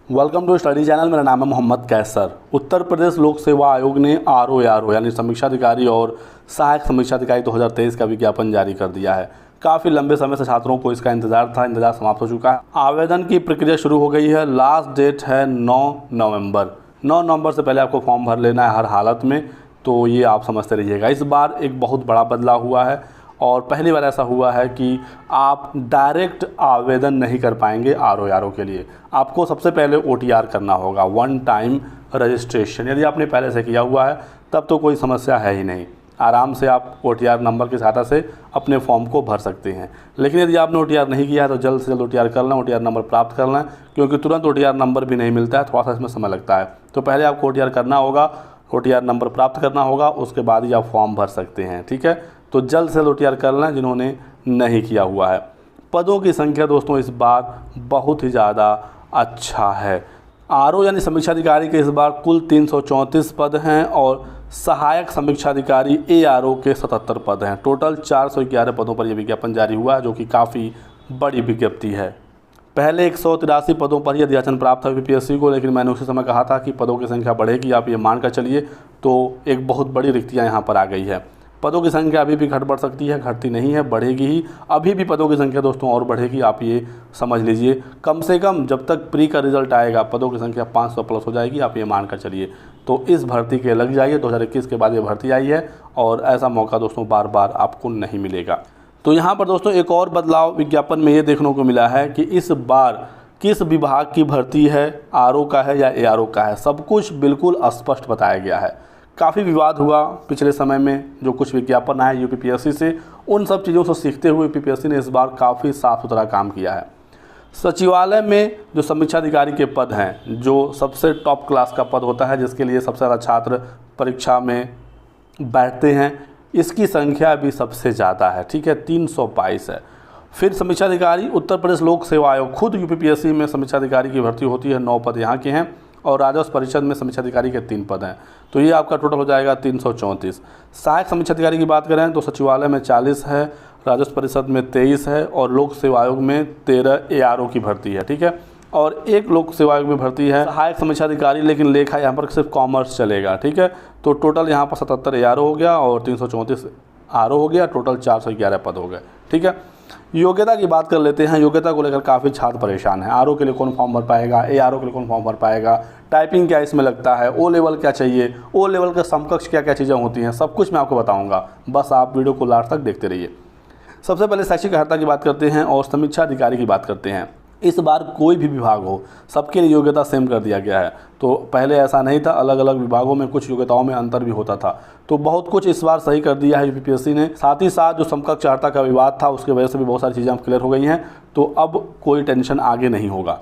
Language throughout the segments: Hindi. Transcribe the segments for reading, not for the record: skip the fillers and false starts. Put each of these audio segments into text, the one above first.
Welcome to study channel. मेरा नाम है मोहम्मद कैसर। उत्तर प्रदेश लोक सेवा आयोग ने आरओ यानी समीक्षा अधिकारी और सहायक समीक्षा अधिकारी 2023 का विज्ञापन जारी कर दिया है। काफ़ी लंबे समय से छात्रों को इसका इंतजार था, इंतजार समाप्त हो चुका है। आवेदन की प्रक्रिया शुरू हो गई है। लास्ट डेट है 9 नवंबर। 9 नवंबर से पहले आपको फॉर्म भर लेना है हर हालत में, तो ये आप समझते रहिएगा। इस बार एक बहुत बड़ा बदलाव हुआ है और पहली बार ऐसा हुआ है कि आप डायरेक्ट आवेदन नहीं कर पाएंगे आरओ के लिए। आपको सबसे पहले ओटीआर करना होगा, वन टाइम रजिस्ट्रेशन। यदि आपने पहले से किया हुआ है तब तो कोई समस्या है ही नहीं, आराम से आप ओटीआर नंबर की सहायता से अपने फॉर्म को भर सकते हैं। लेकिन यदि आपने ओटीआर नहीं किया है तो जल्द से जल्द ओटीआर कर लें, ओटीआर नंबर प्राप्त कर लें, क्योंकि तुरंत ओटीआर नंबर भी नहीं मिलता है, थोड़ा सा इसमें समय लगता है। तो पहले आपको ओटीआर करना होगा, ओटीआर नंबर प्राप्त करना होगा, उसके बाद ही आप फॉर्म भर सकते हैं। ठीक है, तो जल्द से जल्द ओटीआर कर लें जिन्होंने नहीं किया हुआ है। पदों की संख्या दोस्तों इस बार बहुत ही ज़्यादा अच्छा है। आरओ यानी समीक्षा अधिकारी के इस बार कुल 334 पद हैं और सहायक समीक्षा अधिकारी एआरओ के 77 पद हैं। टोटल 411 पदों पर यह विज्ञापन जारी हुआ है, जो कि काफ़ी बड़ी विज्ञप्ति है। पहले 183 पदों पर ही अध्याचन प्राप्त था यूपीपीएससी को, लेकिन मैंने उसी समय कहा था कि पदों की संख्या बढ़ेगी, आप ये मान कर चलिए। तो एक बहुत बड़ी रिक्तियाँ यहाँ पर आ गई है। पदों की संख्या अभी भी घट बढ़ सकती है, घटती नहीं है, बढ़ेगी ही। अभी भी पदों की संख्या दोस्तों और बढ़ेगी, आप ये समझ लीजिए। कम से कम जब तक प्री का रिजल्ट आएगा पदों की संख्या 500 प्लस हो जाएगी, आप ये मान कर चलिए। तो इस भर्ती के लग जाइए। 2021 के बाद ये भर्ती आई है और ऐसा मौका दोस्तों बार बार आपको नहीं मिलेगा। तो यहाँ पर दोस्तों एक और बदलाव विज्ञापन में ये देखने को मिला है कि इस बार किस विभाग की भर्ती है, आरओ का है या एआरओ का है, सब कुछ बिल्कुल स्पष्ट बताया गया है। काफ़ी विवाद हुआ पिछले समय में, जो कुछ विज्ञापन आए यूपीपीएससी से, उन सब चीज़ों से सीखते हुए यूपीपीएससी ने इस बार काफ़ी साफ़ सुथरा काम किया है। सचिवालय में जो समीक्षा अधिकारी के पद हैं, जो सबसे टॉप क्लास का पद होता है, जिसके लिए सबसे ज़्यादा छात्र परीक्षा में बैठते हैं, इसकी संख्या भी सबसे ज़्यादा है। ठीक है, 322 है। फिर समीक्षा अधिकारी उत्तर प्रदेश लोक सेवा आयोग, खुद यूपीपीएससी में समीक्षा अधिकारी की भर्ती होती है, 9 पद यहाँ के हैं और राजस्व परिषद में समीक्षा अधिकारी के 3 पद हैं। तो ये आपका टोटल हो जाएगा 334। सहायक समीक्षा अधिकारी की बात करें तो सचिवालय में 40 है, राजस्व परिषद में 23 है और लोक सेवा आयोग में 13 एआरओ की भर्ती है। ठीक है, और एक लोक सेवा आयोग में भर्ती है सहायक समीक्षा अधिकारी, लेकिन लेखा यहाँ पर सिर्फ कॉमर्स चलेगा। ठीक है, तो टोटल यहाँ पर 77 एआरओ हो गया और 334 आरओ हो गया, टोटल 411 पद हो गए। ठीक है, योग्यता की बात कर लेते हैं। योग्यता को लेकर काफ़ी छात्र परेशान है। आरओ के लिए कौन फॉर्म भर पाएगा, एआरओ के लिए कौन फॉर्म भर पाएगा, टाइपिंग क्या इसमें लगता है, ओ लेवल क्या चाहिए, ओ लेवल के समकक्ष क्या क्या चीज़ें होती हैं, सब कुछ मैं आपको बताऊंगा। बस आप वीडियो को लास्ट तक देखते रहिए। सबसे पहले शैक्षिक अर्हता की बात करते हैं और समीक्षा अधिकारी की बात करते हैं। इस बार कोई भी विभाग हो, सबके लिए योग्यता सेम कर दिया गया है। तो पहले ऐसा नहीं था, अलग अलग विभागों में कुछ योग्यताओं में अंतर भी होता था। तो बहुत कुछ इस बार सही कर दिया है यूपीपीएससी ने। साथ ही साथ जो समकक्ष अर्हता का विवाद था, उसकी वजह से भी बहुत सारी चीज़ें क्लियर हो गई हैं। तो अब कोई टेंशन आगे नहीं होगा।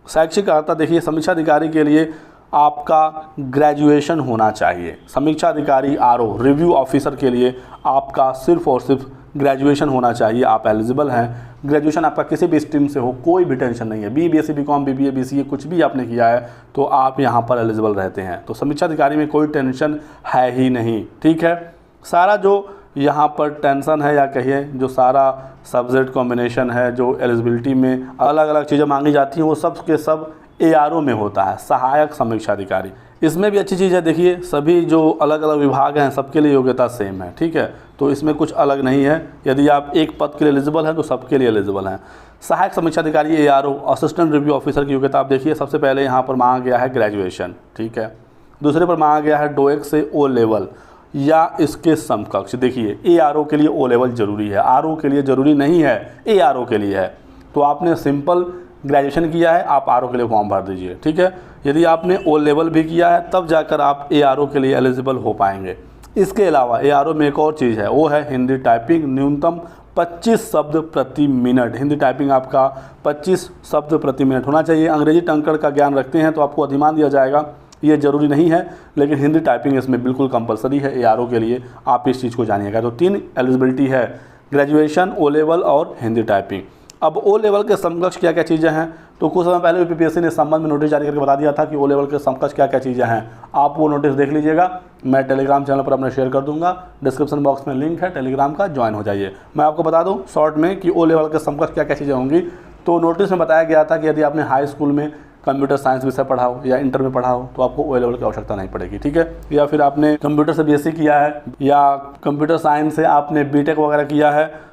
शैक्षिक अर्हता देखिए, समीक्षा अधिकारी के लिए आपका ग्रेजुएशन होना चाहिए। समीक्षा अधिकारी आरओ रिव्यू ऑफिसर के लिए आपका सिर्फ और सिर्फ ग्रेजुएशन होना चाहिए। आप एलिजिबल हैं। ग्रेजुएशन आपका किसी भी स्ट्रीम से हो, कोई भी टेंशन नहीं है। बीएससी, बीकॉम, बीबीए, बीसीए कुछ भी आपने किया है तो आप यहाँ पर एलिजिबल रहते हैं। तो समीक्षा अधिकारी में कोई टेंशन है ही नहीं। ठीक है, सारा जो यहाँ पर टेंशन है या कहिए जो सारा सब्जेक्ट कॉम्बिनेशन है, जो एलिजिबिलिटी में अलग अलग चीज़ें मांगी जाती हैं, वो सब के सब एआरओ में होता है, सहायक समीक्षा अधिकारी। इसमें भी अच्छी चीज़ है, देखिए सभी जो अलग अलग विभाग हैं सबके लिए योग्यता सेम है। ठीक है, तो इसमें कुछ अलग नहीं है। यदि आप एक पद के लिए एलिजिबल हैं तो सबके लिए एलिजिबल हैं। सहायक समीक्षा अधिकारी एआरओ असिस्टेंट रिव्यू ऑफिसर की योग्यता आप देखिए, सबसे पहले यहाँ पर मांगा गया है ग्रेजुएशन। ठीक है, दूसरे पर मांगा गया है डोएक से ओ लेवल या इसके समकक्ष। देखिए एआरओ के लिए ओ लेवल जरूरी है, आरओ के लिए जरूरी नहीं है, एआरओ के लिए है। तो आपने सिंपल ग्रेजुएशन किया है, आप आरओ के लिए फॉर्म भर दीजिए। ठीक है, यदि आपने ओ लेवल भी किया है तब जाकर आप एआरओ के लिए एलिजिबल हो पाएंगे। इसके अलावा एआरओ में एक और चीज़ है, वो है हिंदी टाइपिंग। न्यूनतम 25 शब्द प्रति मिनट हिंदी टाइपिंग आपका 25 शब्द प्रति मिनट होना चाहिए। अंग्रेजी टंकड़ का ज्ञान रखते हैं तो आपको अधिमान दिया जाएगा, ये ज़रूरी नहीं है, लेकिन हिंदी टाइपिंग इसमें बिल्कुल कंपलसरी है एआरओ के लिए। आप इस चीज़ को जानिएगा। तो 3 एलिजिबिलिटी है, ग्रेजुएशन, ओ लेवल और हिंदी टाइपिंग। अब ओ लेवल के समकक्ष क्या क्या चीज़ें हैं, तो कुछ समय पहले यूपीपीएससी ने इस संबंध में नोटिस जारी करके बता दिया था कि ओ लेवल के समकक्ष क्या क्या चीज़ें हैं। आप वो नोटिस देख लीजिएगा, मैं टेलीग्राम चैनल पर अपना शेयर कर दूंगा। डिस्क्रिप्शन बॉक्स में लिंक है टेलीग्राम का, ज्वाइन हो जाइए। मैं आपको बता दूं शॉर्ट में कि ओ लेवल के समकक्ष क्या क्या चीज़ें होंगी। तो नोटिस में बताया गया था कि यदि आपने हाई स्कूल में कंप्यूटर साइंस विषय पढ़ा हो या इंटर में पढ़ा हो तो आपको ओ लेवल की आवश्यकता नहीं पड़ेगी, ठीक है। या फिर आपने कंप्यूटर से बीएससी किया है या कंप्यूटर साइंस से आपने बीटेक वगैरह किया है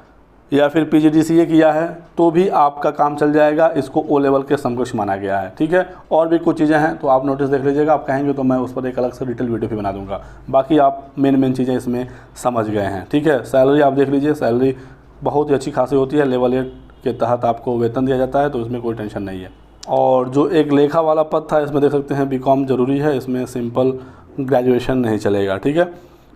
या फिर पीजीडीसीए किया है तो भी आपका काम चल जाएगा, इसको ओ लेवल के समकक्ष माना गया है, ठीक है। और भी कुछ चीज़ें हैं तो आप नोटिस देख लीजिएगा, आप कहेंगे तो मैं उस पर एक अलग से डिटेल वीडियो भी बना दूंगा। बाकी आप मेन चीज़ें इसमें समझ गए हैं, ठीक है। सैलरी आप देख लीजिए, सैलरी बहुत ही अच्छी खासी होती है, लेवल 8 के तहत आपको वेतन दिया जाता है, तो इसमें कोई टेंशन नहीं है। और जो एक लेखा वाला पद था इसमें देख सकते हैं बीकॉम जरूरी है, इसमें सिंपल ग्रेजुएशन नहीं चलेगा, ठीक है।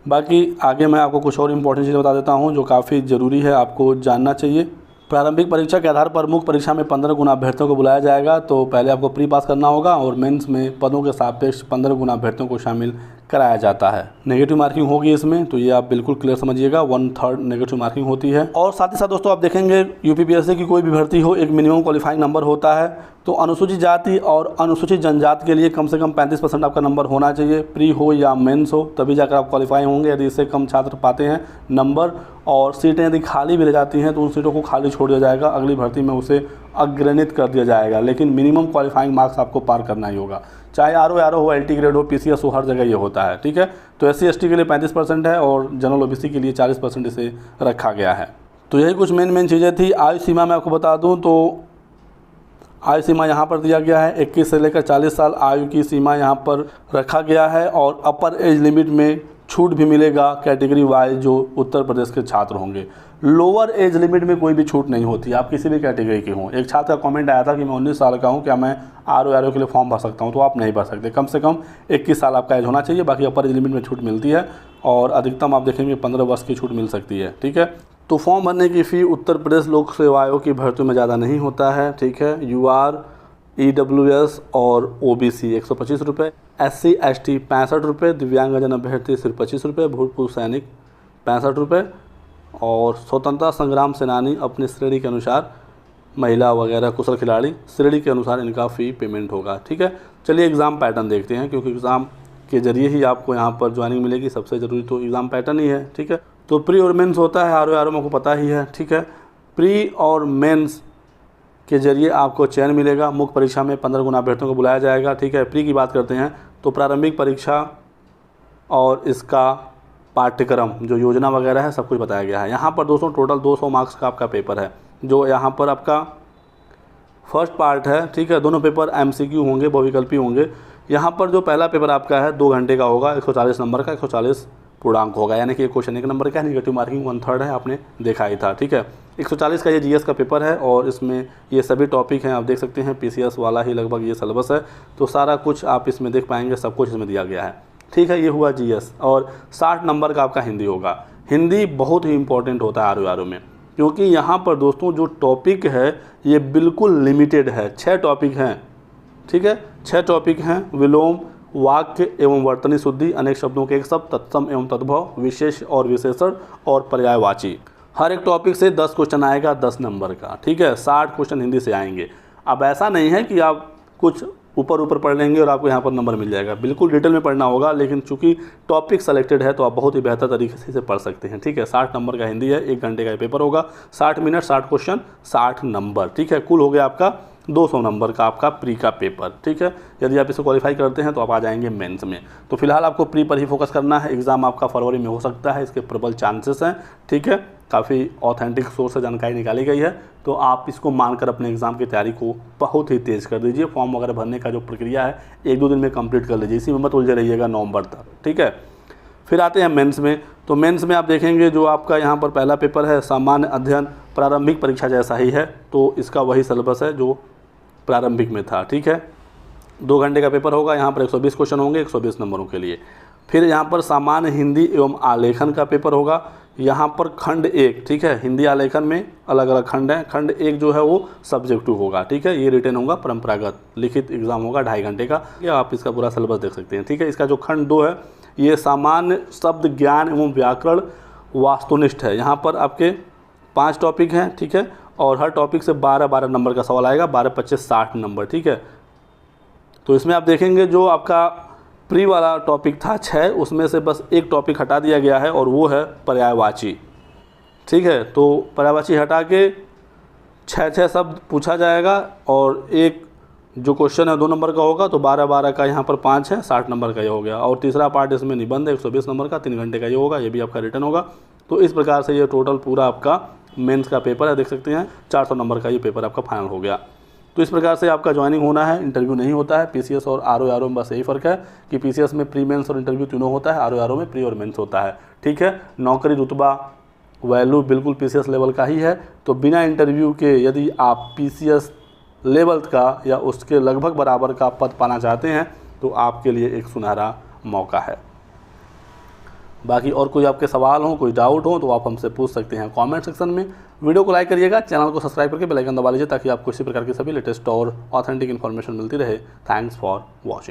बाकी आगे मैं आपको कुछ और इम्पोर्टेंट चीज़ें बता देता हूं जो काफ़ी ज़रूरी है, आपको जानना चाहिए। प्रारंभिक परीक्षा के आधार पर मुख्य परीक्षा में 15 गुना अभ्यर्थियों को बुलाया जाएगा, तो पहले आपको प्री पास करना होगा और मेंस में पदों के सापेक्ष 15 गुना अभ्यर्थियों को शामिल कराया जाता है। नेगेटिव मार्किंग होगी इसमें, तो ये आप बिल्कुल क्लियर समझिएगा, 1/3 नेगेटिव मार्किंग होती है। और साथ ही साथ दोस्तों आप देखेंगे यूपीपीएससी की कोई भी भर्ती हो एक मिनिमम क्वालिफाइंग नंबर होता है, तो अनुसूचित जाति और अनुसूचित जनजाति के लिए कम से कम 35% आपका नंबर होना चाहिए, प्री हो या मेंस हो, तभी जाकर आप क्वालिफाई होंगे। यदि इससे कम छात्र पाते हैं नंबर और सीटें यदि खाली भी रह जाती हैं तो उन सीटों को खाली छोड़ दिया जाएगा, अगली भर्ती में उसे अग्रणित कर दिया जाएगा, लेकिन मिनिमम क्वालिफाइंग मार्क्स आपको पार करना ही होगा, चाहे आरओ हो, एलटी ग्रेड हो, पीसीएस हो, हर जगह ये होता है, ठीक है। तो एससी एसटी के लिए 35% है और जनरल ओबीसी के लिए 40% इसे रखा गया है। तो यही कुछ मेन चीज़ें थी। आयु सीमा मैं आपको बता दूं तो आयु सीमा यहाँ पर दिया गया है 21 से लेकर 40 साल आयु की सीमा यहाँ पर रखा गया है, और अपर एज लिमिट में छूट भी मिलेगा कैटेगरी वाइज जो उत्तर प्रदेश के छात्र होंगे। लोअर एज लिमिट में कोई भी छूट नहीं होती, आप किसी भी कैटेगरी के हों। एक छात्र का कमेंट आया था कि मैं 19 साल का हूँ, क्या मैं आरओ के लिए फॉर्म भर सकता हूँ, तो आप नहीं भर सकते, कम से कम 21 साल आपका एज होना चाहिए। बाकी अपर एज लिमिट में छूट मिलती है और अधिकतम आप देखेंगे 15 वर्ष की छूट मिल सकती है, ठीक है। तो फॉर्म भरने की फ़ी उत्तर प्रदेश लोक सेवा आयोग की भर्ती में ज़्यादा नहीं होता है, ठीक है। यूआर, ईडब्ल्यूएस और ओबीसी 125 रुपये, एससी एसटी 65 रुपये, दिव्यांगजन अभ्यर्थी सिर्फ 25 रुपये, भूतपूर्व सैनिक 65 रुपये, और स्वतंत्रता संग्राम सेनानी अपनी श्रेणी के अनुसार, महिला वगैरह कुशल खिलाड़ी श्रेणी के अनुसार इनका फ़ी पेमेंट होगा, ठीक है। चलिए एग्ज़ाम पैटर्न देखते हैं, क्योंकि एग्ज़ाम के जरिए ही आपको यहाँ पर ज्वाइनिंग मिलेगी, सबसे ज़रूरी तो एग्ज़ाम पैटर्न ही है, ठीक है। तो प्री और मेंस होता है, आरओ आपको पता ही है, ठीक है। प्री और मेंस के जरिए आपको चयन मिलेगा, मुख्य परीक्षा में 15 गुना अभ्यर्थियों को बुलाया जाएगा, ठीक है। प्री की बात करते हैं तो प्रारंभिक परीक्षा और इसका पाठ्यक्रम जो योजना वगैरह है सब कुछ बताया गया है। यहाँ पर दोस्तों टोटल 200 मार्क्स का आपका पेपर है, जो यहाँ पर आपका फर्स्ट पार्ट है, ठीक है। दोनों पेपर एमसीक्यू होंगे, बहुविकल्पी होंगे। यहाँ पर जो पहला पेपर आपका है 2 घंटे का होगा, 140 नंबर का, 140 पूर्णांक होगा, यानी कि एक क्वेश्चन 1 नंबर का है, नेगेटिव मार्किंग 1/3 है, आपने देखा ही था, ठीक है। 140 का ये जीएस का पेपर है और इसमें ये सभी टॉपिक हैं, आप देख सकते हैं पीसीएस वाला ही लगभग ये सिलेबस है, तो सारा कुछ आप इसमें देख पाएंगे, सब कुछ इसमें दिया गया है, ठीक है। ये हुआ जीएस। और 60 नंबर का आपका हिंदी होगा। हिंदी बहुत ही इंपॉर्टेंट होता है आरओ में, क्योंकि यहाँ पर दोस्तों जो टॉपिक है ये बिल्कुल लिमिटेड है, 6 टॉपिक हैं, ठीक है। 6 टॉपिक हैं, विलोम, वाक्य एवं वर्तनी शुद्धि, अनेक शब्दों के एक शब्द, तत्सम एवं तद्भव, विशेष और विशेषण और पर्यायवाची। हर एक टॉपिक से 10 क्वेश्चन आएगा 10 नंबर का, ठीक है। 60 क्वेश्चन हिंदी से आएंगे। अब ऐसा नहीं है कि आप कुछ ऊपर पढ़ लेंगे और आपको यहाँ पर नंबर मिल जाएगा, बिल्कुल डिटेल में पढ़ना होगा, लेकिन चूंकि टॉपिक सेलेक्टेड है तो आप बहुत ही बेहतर तरीके से इसे पढ़ सकते हैं, ठीक है। 60 नंबर का हिंदी है, 1 घंटे का पेपर होगा, 60 मिनट, 60 क्वेश्चन, 60 नंबर, ठीक है। कुल हो गया आपका 200 नंबर का आपका प्री का पेपर, ठीक है। यदि आप इसे क्वालिफाई करते हैं तो आप आ जाएंगे मेंस में। तो फिलहाल आपको प्री पर ही फोकस करना है, एग्ज़ाम आपका फरवरी में हो सकता है, इसके प्रबल चांसेस हैं, ठीक है। काफ़ी ऑथेंटिक सोर्स से जानकारी निकाली गई है, तो आप इसको मानकर अपने एग्ज़ाम की तैयारी को बहुत ही तेज़ कर दीजिए। फॉर्म वगैरह भरने का जो प्रक्रिया है 1-2 दिन में कंप्लीट कर लीजिए, इसी में मत उलझे रहिएगा नवंबर तक, ठीक है। फिर आते हैं मेंस में। तो मेंस में आप देखेंगे जो आपका यहाँ पर पहला पेपर है सामान्य अध्ययन, प्रारंभिक परीक्षा जैसा ही है, तो इसका वही सिलेबस है जो प्रारंभिक में था, ठीक है। 2 घंटे का पेपर होगा, यहाँ पर 120 क्वेश्चन होंगे 120 नंबरों के लिए। फिर यहाँ पर सामान्य हिंदी एवं आलेखन का पेपर होगा, यहाँ पर खंड 1, ठीक है। हिंदी आलेखन में अलग अलग खंड हैं, खंड 1 जो है वो सब्जेक्टिव होगा, ठीक है। ये रिटन होगा, परंपरागत लिखित एग्जाम होगा 2.5 घंटे का, या आप इसका पूरा सिलेबस देख सकते हैं, ठीक है। इसका जो खंड 2 है ये सामान्य शब्द ज्ञान एवं व्याकरण वास्तुनिष्ठ है। यहाँ पर आपके 5 टॉपिक हैं, ठीक है, और हर टॉपिक से 12-12 नंबर का सवाल आएगा, 12-25 60 नंबर, ठीक है। तो इसमें आप देखेंगे जो आपका प्री वाला टॉपिक था 6, उसमें से बस एक टॉपिक हटा दिया गया है और वो है पर्यायवाची, ठीक है। तो पर्यायवाची हटा के 6 शब्द पूछा जाएगा और एक जो क्वेश्चन है 2 नंबर का होगा तो 12-12 का यहाँ पर 5 है, 60 नंबर का ये हो गया। और तीसरा पार्ट इसमें निबंध है 120 नंबर का, 3 घंटे का ये होगा, ये भी आपका रिटर्न होगा। तो इस प्रकार से ये टोटल पूरा आपका मेंस का पेपर है, देख सकते हैं 400 नंबर का ये पेपर आपका फाइनल हो गया। तो इस प्रकार से आपका ज्वाइनिंग होना है, इंटरव्यू नहीं होता है। पीसीएस और आरओ में बस यही फ़र्क है कि पीसीएस में प्री मेंस और इंटरव्यू तीनों होता है, आरओ में प्री और मेंस होता है। ठीक है, नौकरी रुतबा वैल्यू बिल्कुल पीसीएस लेवल का ही है। तो बिना इंटरव्यू के यदि आप पीसीएस लेवल का या उसके लगभग बराबर का पद पाना चाहते हैं तो आपके लिए एक सुनहरा मौका है। बाकी और कोई आपके सवाल हो, कोई डाउट हो तो आप हमसे पूछ सकते हैं कमेंट सेक्शन में। वीडियो को लाइक करिएगा, चैनल को सब्सक्राइब करके बेल आइकन दबा लीजिए ताकि आपको इसी प्रकार की सभी लेटेस्ट और ऑथेंटिक इन्फॉर्मेशन मिलती रहे। Thanks for watching.